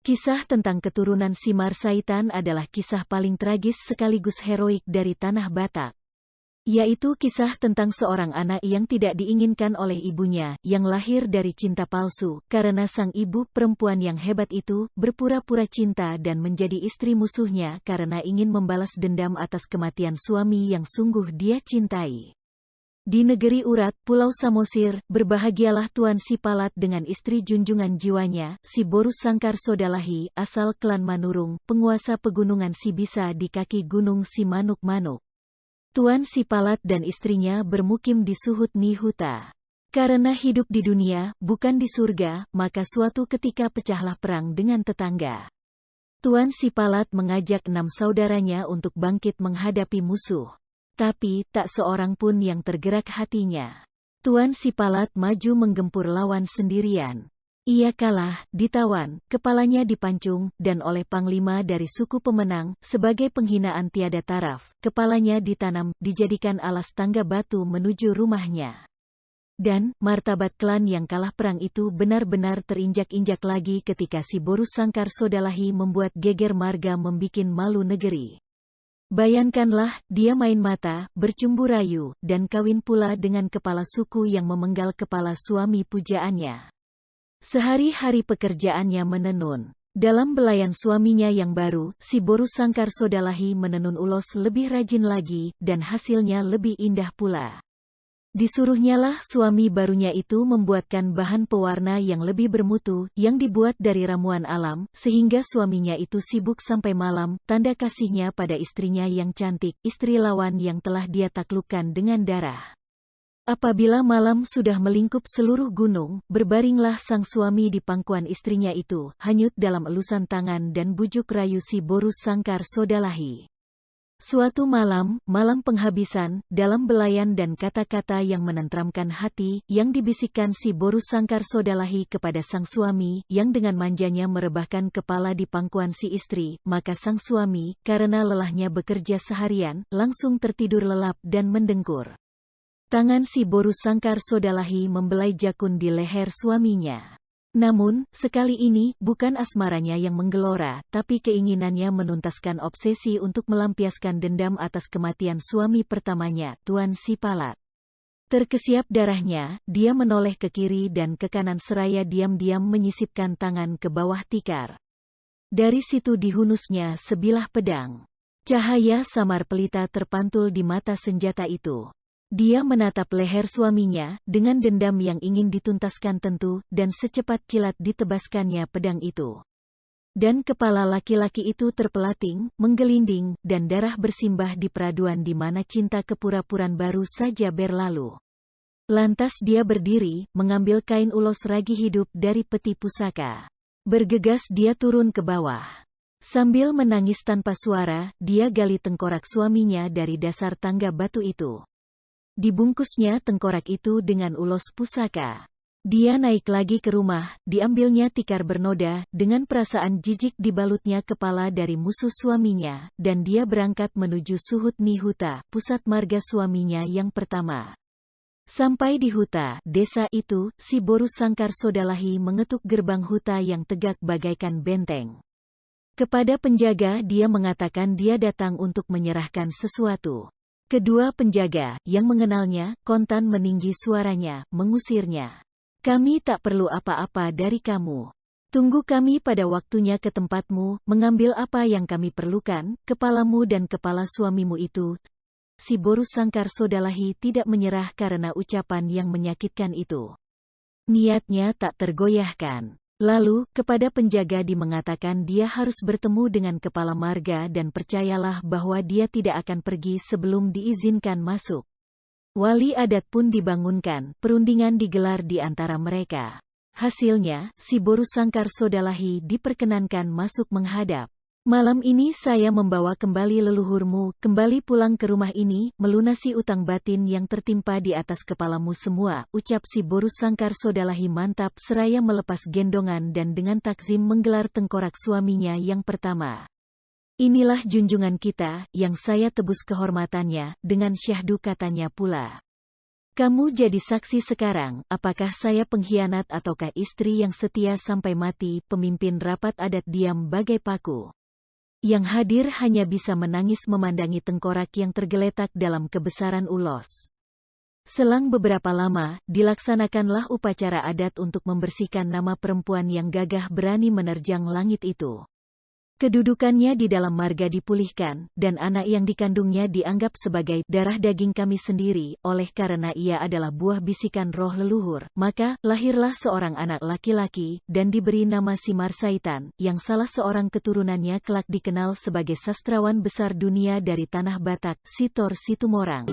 Kisah tentang keturunan si Marsaitan adalah kisah paling tragis sekaligus heroik dari tanah Batak. Yaitu kisah tentang seorang anak yang tidak diinginkan oleh ibunya, yang lahir dari cinta palsu, karena sang ibu perempuan yang hebat itu berpura-pura cinta dan menjadi istri musuhnya karena ingin membalas dendam atas kematian suami yang sungguh dia cintai. Di negeri Urat, Pulau Samosir, berbahagialah Tuan Sipalat dengan istri junjungan jiwanya, si Borus Sangkar Sodalahi, asal klan Manurung, penguasa pegunungan Sibisa di kaki gunung si Manuk-Manuk. Tuan Sipalat dan istrinya bermukim di Suhut Nihuta. Karena hidup di dunia, bukan di surga, maka suatu ketika pecahlah perang dengan tetangga. Tuan Sipalat mengajak 6 saudaranya untuk bangkit menghadapi musuh. Tapi, tak seorang pun yang tergerak hatinya. Tuan Sipalat maju menggempur lawan sendirian. Ia kalah, ditawan, kepalanya dipancung, dan oleh panglima dari suku pemenang, sebagai penghinaan tiada taraf, kepalanya ditanam, dijadikan alas tangga batu menuju rumahnya. Dan, martabat klan yang kalah perang itu benar-benar terinjak-injak lagi ketika si Borus Sangkar Sodalahi membuat geger marga membikin malu negeri. Bayangkanlah, dia main mata, bercumbu rayu, dan kawin pula dengan kepala suku yang memenggal kepala suami pujaannya. Sehari-hari pekerjaannya menenun. Dalam belayan suaminya yang baru, si Borus Sangkar Sodalahi menenun ulos lebih rajin lagi, dan hasilnya lebih indah pula. Disuruhnyalah suami barunya itu membuatkan bahan pewarna yang lebih bermutu, yang dibuat dari ramuan alam, sehingga suaminya itu sibuk sampai malam, tanda kasihnya pada istrinya yang cantik, istri lawan yang telah dia taklukkan dengan darah. Apabila malam sudah melingkup seluruh gunung, berbaringlah sang suami di pangkuan istrinya itu, hanyut dalam elusan tangan dan bujuk rayu si Borus Sangkar Sodalahi. Suatu malam, malam penghabisan, dalam belayan dan kata-kata yang menenteramkan hati, yang dibisikkan si Borus Sangkar Sodalahi kepada sang suami, yang dengan manjanya merebahkan kepala di pangkuan si istri, maka sang suami, karena lelahnya bekerja seharian, langsung tertidur lelap dan mendengkur. Tangan si Borus Sangkar Sodalahi membelai jakun di leher suaminya. Namun, sekali ini, bukan asmaranya yang menggelora, tapi keinginannya menuntaskan obsesi untuk melampiaskan dendam atas kematian suami pertamanya, Tuan Sipalat. Terkesiap darahnya, dia menoleh ke kiri dan ke kanan seraya diam-diam menyisipkan tangan ke bawah tikar. Dari situ dihunusnya sebilah pedang. Cahaya samar pelita terpantul di mata senjata itu. Dia menatap leher suaminya, dengan dendam yang ingin dituntaskan tentu, dan secepat kilat ditebaskannya pedang itu. Dan kepala laki-laki itu terpelating, menggelinding, dan darah bersimbah di peraduan di mana cinta kepura-puran baru saja berlalu. Lantas dia berdiri, mengambil kain ulos ragi hidup dari peti pusaka. Bergegas dia turun ke bawah. Sambil menangis tanpa suara, dia gali tengkorak suaminya dari dasar tangga batu itu. Dibungkusnya tengkorak itu dengan ulos pusaka. Dia naik lagi ke rumah, diambilnya tikar bernoda, dengan perasaan jijik dibalutnya kepala dari musuh suaminya, dan dia berangkat menuju Suhut Nihuta, pusat marga suaminya yang pertama. Sampai di huta, desa itu, si Borus Sangkar Sodalahi mengetuk gerbang huta yang tegak bagaikan benteng. Kepada penjaga dia mengatakan dia datang untuk menyerahkan sesuatu. Kedua penjaga, yang mengenalnya, kontan meninggi suaranya, mengusirnya. Kami tak perlu apa-apa dari kamu. Tunggu kami pada waktunya ke tempatmu, mengambil apa yang kami perlukan, kepalamu dan kepala suamimu itu. Si Borus Sangkar Sodalahi tidak menyerah karena ucapan yang menyakitkan itu. Niatnya tak tergoyahkan. Lalu, kepada penjaga mengatakan dia harus bertemu dengan kepala marga dan percayalah bahwa dia tidak akan pergi sebelum diizinkan masuk. Wali adat pun dibangunkan, perundingan digelar di antara mereka. Hasilnya, si Borus Sangkar Sodalahi diperkenankan masuk menghadap. Malam ini saya membawa kembali leluhurmu, kembali pulang ke rumah ini, melunasi utang batin yang tertimpa di atas kepalamu semua, ucap si Borus Sangkar Sodalahi mantap seraya melepas gendongan dan dengan takzim menggelar tengkorak suaminya yang pertama. Inilah junjungan kita, yang saya tebus kehormatannya, dengan syahdu katanya pula. Kamu jadi saksi sekarang, apakah saya pengkhianat ataukah istri yang setia sampai mati? Pemimpin rapat adat diam bagai paku. Yang hadir hanya bisa menangis memandangi tengkorak yang tergeletak dalam kebesaran ulos. Selang beberapa lama, dilaksanakanlah upacara adat untuk membersihkan nama perempuan yang gagah berani menerjang langit itu. Kedudukannya di dalam marga dipulihkan, dan anak yang dikandungnya dianggap sebagai darah daging kami sendiri, oleh karena ia adalah buah bisikan roh leluhur. Maka, lahirlah seorang anak laki-laki, dan diberi nama Simarsaitan, yang salah seorang keturunannya kelak dikenal sebagai sastrawan besar dunia dari tanah Batak, Sitor Situmorang.